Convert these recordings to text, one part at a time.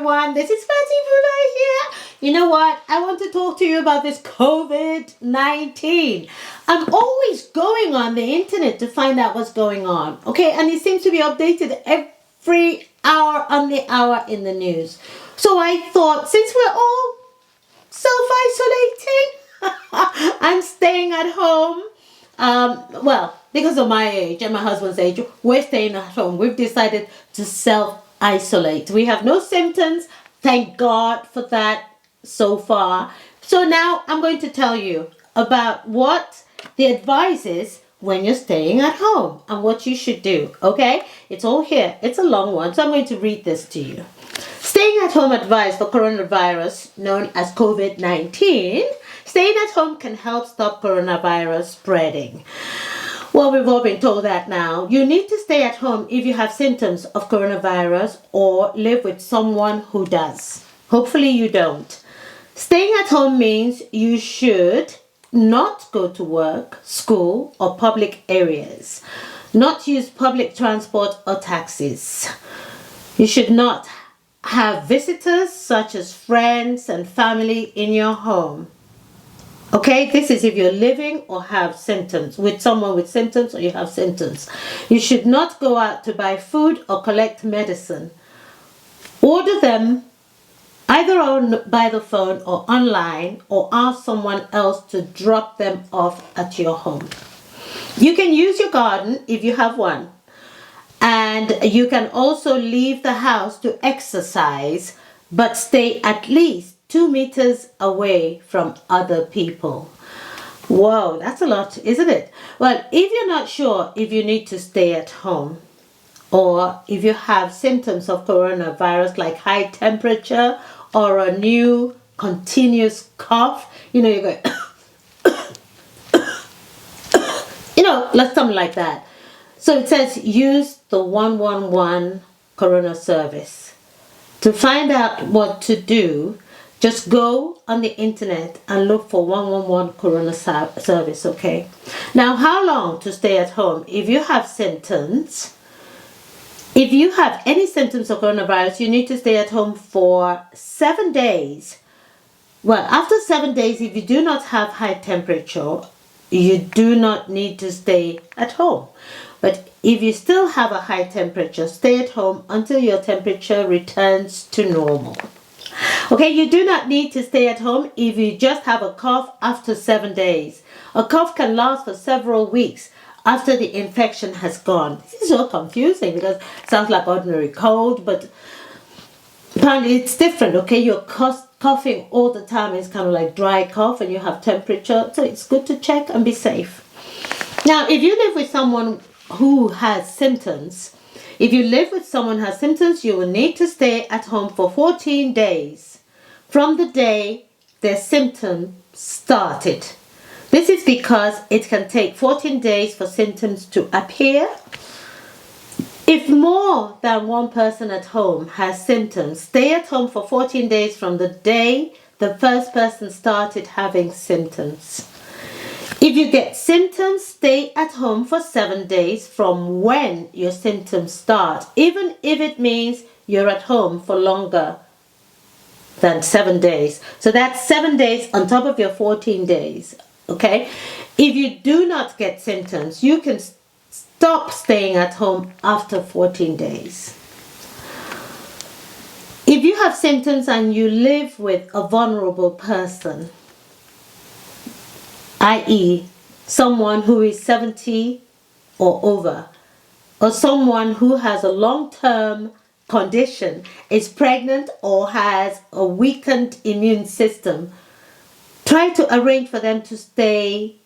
everyone. This is Patti Boulaye here. You know what? I want to talk to you about this COVID-19. I'm always going on the internet to find out what's going on. Okay, and it seems to be updated every hour on the hour in the news. So I thought, since we're all self-isolating, I'm staying at home. Well, because of my age and my husband's age, we're staying at home. We've decided to self-isolate. We have no symptoms. Thank God for that so far. So now I'm going to tell you about what the advice is when you're staying at home and what you should do. Okay? It's all here. It's a long one, so I'm going to read this to you. Staying at home advice for coronavirus, known as COVID-19. Staying at home can help stop coronavirus spreading. Well, we've all been told that now. You need to stay at home if you have symptoms of coronavirus or live with someone who does. Hopefully you don't. Staying at home means you should not go to work, school, or public areas. Not use public transport or taxis. You should not have visitors such as friends and family in your home. Okay, this is if you're living or have symptoms, with someone with symptoms or you have symptoms. You should not go out to buy food or collect medicine. Order them either by the phone or online, or ask someone else to drop them off at your home. You can use your garden if you have one. And you can also leave the house to exercise, but stay at least 2 meters away from other people. Whoa, that's a lot, isn't it? Well, if you're not sure if you need to stay at home, or if you have symptoms of coronavirus like high temperature or a new continuous cough, you're going, like something like that. So it says use the 111 Corona service. To find out what to do, just go on the internet and look for 111 Corona service, okay? Now, how long to stay at home? If you have symptoms, if you have any symptoms of coronavirus, you need to stay at home for 7 days. Well, after 7 days, if you do not have high temperature, you do not need to stay at home. But if you still have a high temperature, stay at home until your temperature returns to normal. Okay, you do not need to stay at home if you just have a cough after 7 days. A cough can last for several weeks after the infection has gone. This is so confusing because it sounds like ordinary cold, but apparently it's different, okay? You're coughing all the time. It's kind of like dry cough and you have temperature. So it's good to check and be safe. Now, if you live with someone who has symptoms, you will need to stay at home for 14 days from the day their symptoms started. This is because it can take 14 days for symptoms to appear. If more than one person at home has symptoms, stay at home for 14 days from the day the first person started having symptoms. If you get symptoms, stay at home for 7 days from when your symptoms start, even if it means you're at home for longer than 7 days. So that's 7 days on top of your 14 days, okay? If you do not get symptoms, you can stop staying at home after 14 days. If you have symptoms and you live with a vulnerable person, i.e., someone who is 70 or over, or someone who has a long-term condition, is pregnant or has a weakened immune system, try to arrange for them to stay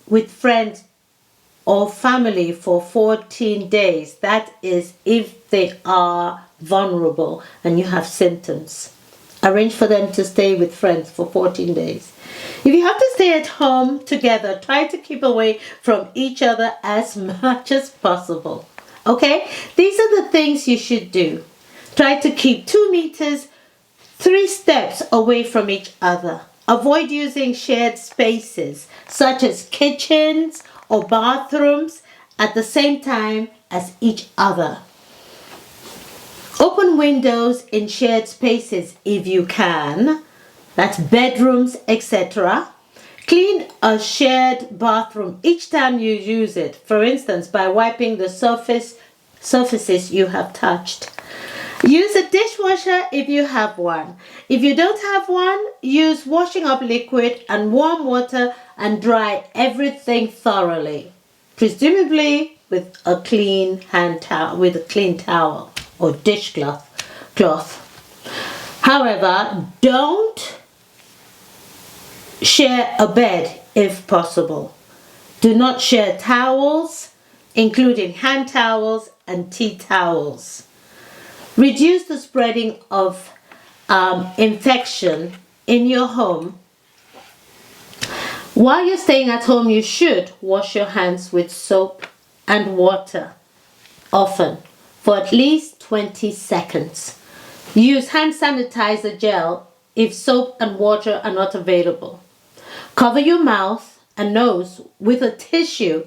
with friends or family for 14 days. That is if they are vulnerable and you have symptoms. Arrange for them to stay with friends for 14 days. If you have to stay at home together, try to keep away from each other as much as possible. Okay? These are the things you should do. Try to keep 2 meters, 3 steps away from each other. Avoid using shared spaces, such as kitchens or bathrooms, at the same time as each other. Open windows in shared spaces if you can. That's bedrooms, etc. Clean a shared bathroom each time you use it. For instance, by wiping the surfaces you have touched. Use a dishwasher if you have one. If you don't have one, use washing up liquid and warm water and dry everything thoroughly, presumably with a clean towel or cloth. However, don't share a bed if possible. Do not share towels, including hand towels and tea towels. Reduce the spreading of infection in your home. While you're staying at home, you should wash your hands with soap and water often for at least 20 seconds. Use hand sanitizer gel if soap and water are not available. Cover your mouth and nose with a tissue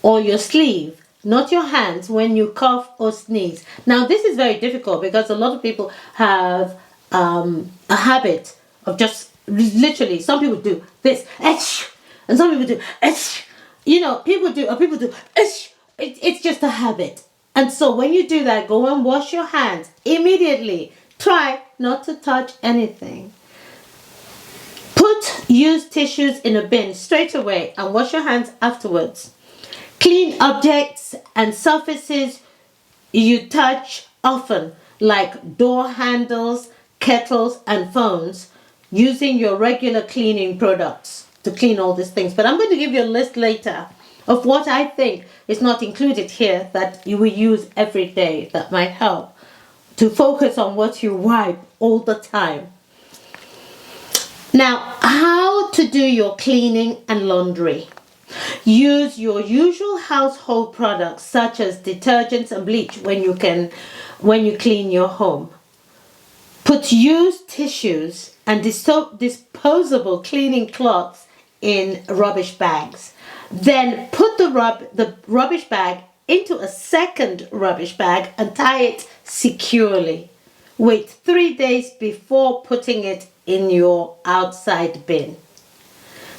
or your sleeve, not your hands, when you cough or sneeze. Now, this is very difficult because a lot of people have a habit of just literally, some people do this, and some people do, people do, it's just a habit. And so when you do that, go and wash your hands immediately. Try not to touch anything. Put used tissues in a bin straight away and wash your hands afterwards. Clean objects and surfaces you touch often, like door handles, kettles, and phones, using your regular cleaning products to clean all these things. But I'm going to give you a list later of what I think is not included here that you will use every day that might help to focus on what you wipe all the time. Now, how to do your cleaning and laundry. Use your usual household products such as detergents and bleach when you clean your home. Put used tissues and disposable cleaning cloths in rubbish bags. Then put the rubbish bag into a second rubbish bag and tie it securely. Wait 3 days before putting it in your outside bin.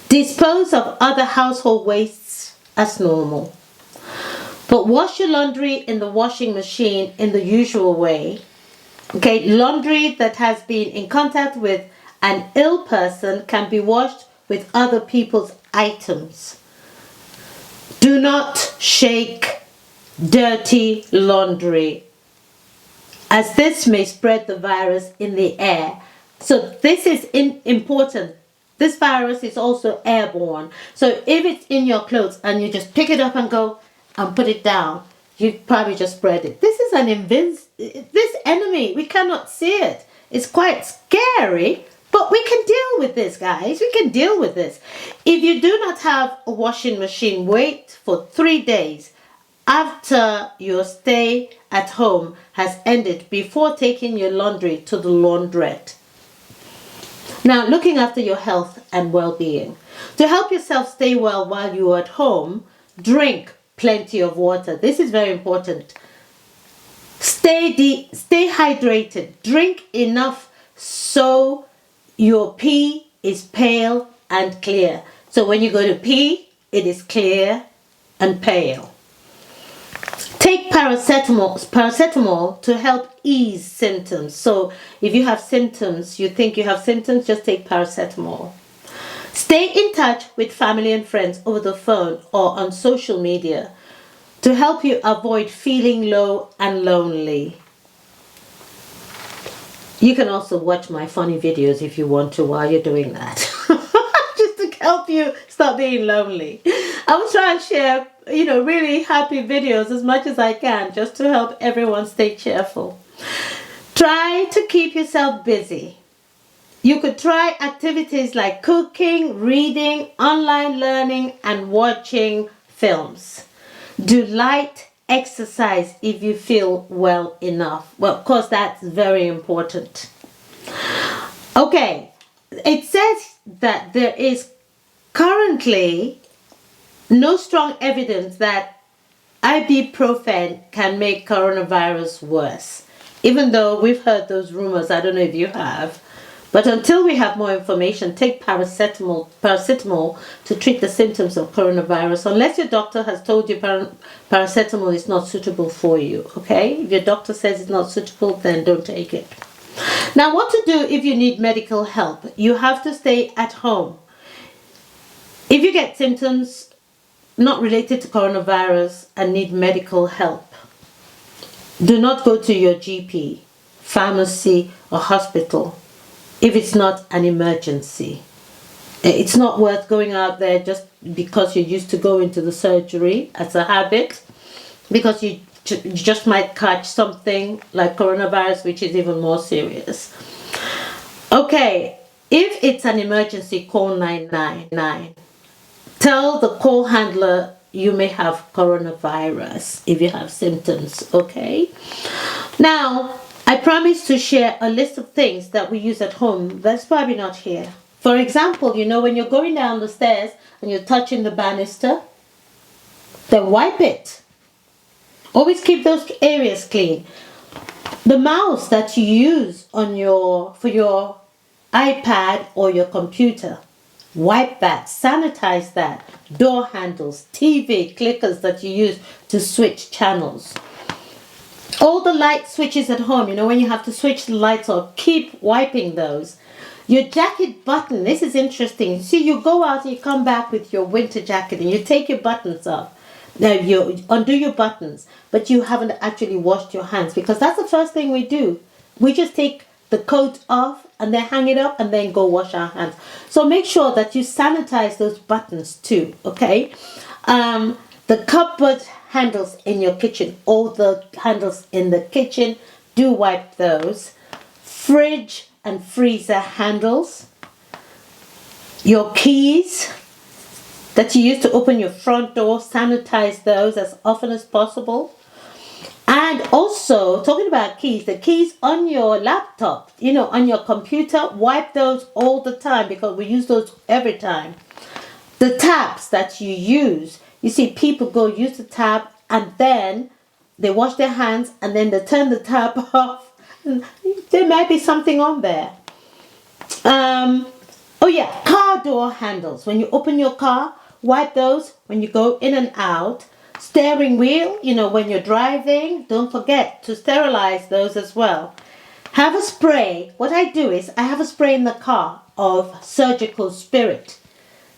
Dispose of other household wastes as normal. But wash your laundry in the washing machine in the usual way. Okay, laundry that has been in contact with an ill person can be washed with other people's items. Do not shake dirty laundry, as this may spread the virus in the air. So this is important. This virus is also airborne. So if it's in your clothes and you just pick it up and go and put it down, you probably just spread it. This is this enemy. We cannot see it. It's quite scary, but we can deal with this, guys. We can deal with this. If you do not have a washing machine, wait for 3 days after your stay at home has ended before taking your laundry to the laundrette. Now, looking after your health and well-being. To help yourself stay well while you're at home, drink plenty of water. This is very important. Stay hydrated. Drink enough so your pee is pale and clear. So when you go to pee, it is clear and pale. Take paracetamol to help ease symptoms. So if you have symptoms, you think you have symptoms, just take paracetamol. Stay in touch with family and friends over the phone or on social media to help you avoid feeling low and lonely. You can also watch my funny videos if you want to while you're doing that. Just to help you stop being lonely. I will try and share, really happy videos as much as I can just to help everyone stay cheerful. Try to keep yourself busy. You could try activities like cooking, reading, online learning, and watching films. Do light exercise if you feel well enough. Well, of course, that's very important. Okay, it says that there is currently no strong evidence that ibuprofen can make coronavirus worse. Even though we've heard those rumors, I don't know if you have. But until we have more information, take paracetamol to treat the symptoms of coronavirus, unless your doctor has told you paracetamol is not suitable for you, okay? If your doctor says it's not suitable, then don't take it. Now, what to do if you need medical help? You have to stay at home. If you get symptoms not related to coronavirus and need medical help, do not go to your GP, pharmacy, or hospital if it's not an emergency. It's not worth going out there just because you used to go into the surgery as a habit, because you just might catch something like coronavirus, which is even more serious. Okay, if it's an emergency, call 999. Tell the call handler you may have coronavirus if you have symptoms, okay? Now, I promise to share a list of things that we use at home that's probably not here. For example, when you're going down the stairs and you're touching the banister, then wipe it. Always keep those areas clean. The mouse that you use for your iPad or your computer, wipe that, sanitize that. Door handles, TV clickers that you use to switch channels. All the light switches at home, when you have to switch the lights off, keep wiping those. Your jacket button, this is interesting. See, you go out and you come back with your winter jacket and you take your buttons off. Now, you undo your buttons, but you haven't actually washed your hands, because that's the first thing we do. We just take the coat off and then hang it up and then go wash our hands. So make sure that you sanitize those buttons too, okay? The cupboard handles in your kitchen, all the handles in the kitchen, do wipe those. Fridge and freezer handles. Your keys that you use to open your front door, sanitize those as often as possible. And also, talking about keys, the keys on your laptop, on your computer, wipe those all the time, because we use those every time. The taps that you use, you see people go use the tap and then they wash their hands and then they turn the tap off. There might be something on there. Car door handles. When you open your car, wipe those when you go in and out. Steering wheel, when you're driving, don't forget to sterilize those as well. Have a spray. What I do is I have a spray in the car of surgical spirit.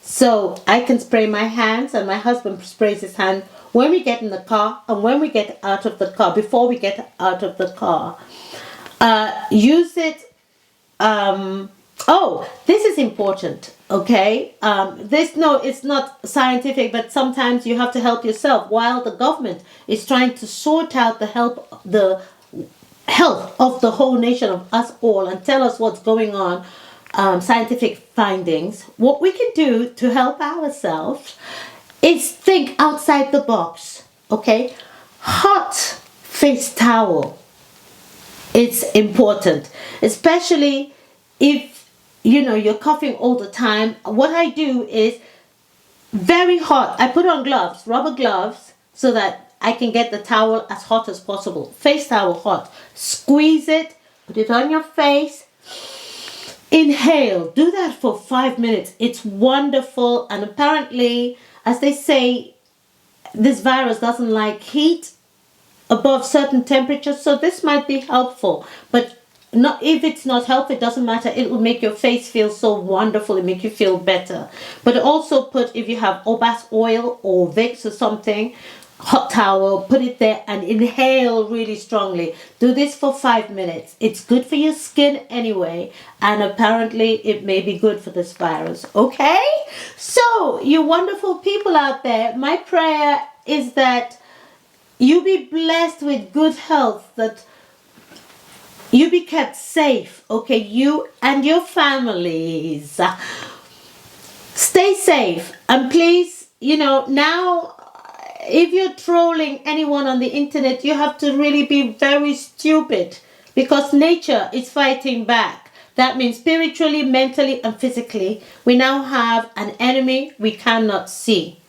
So I can spray my hands and my husband sprays his hand when we get in the car and when we get out of the car, before we get out of the car. Use it. This is important, okay? It's not scientific, but sometimes you have to help yourself while the government is trying to sort out the health of the whole nation, of us all, and tell us what's going on, scientific findings. What we can do to help ourselves is think outside the box, okay? Hot face towel. It's important, especially if you're coughing all the time. What I do is very hot. I put on gloves, rubber gloves, so that I can get the towel as hot as possible. Face towel hot. Squeeze it, put it on your face. Inhale. Do that for 5 minutes. It's wonderful. And apparently, as they say, this virus doesn't like heat above certain temperatures, so this might be helpful. But if it's not helpful, it doesn't matter. It will make your face feel so wonderful. It make you feel better. But also if you have Obas oil or Vicks or something, hot towel, put it there and inhale really strongly. Do this for 5 minutes. It's good for your skin anyway, and apparently it may be good for this virus. Okay? So, you wonderful people out there, my prayer is that you be blessed with good health, that you be kept safe, okay? You and your families. Stay safe. And please, now, if you're trolling anyone on the internet, you have to really be very stupid, because nature is fighting back. That means spiritually, mentally, and physically, we now have an enemy we cannot see.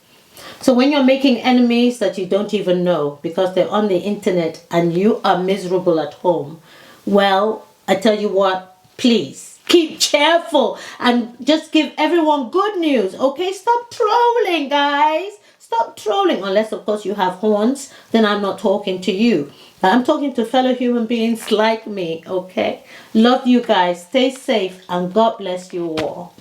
So when you're making enemies that you don't even know because they're on the internet and you are miserable at home, well, I tell you what, please keep cheerful and just give everyone good news, okay? Stop trolling, guys. Stop trolling. Unless, of course, you have horns, then I'm not talking to you. I'm talking to fellow human beings like me, okay? Love you guys. Stay safe and God bless you all.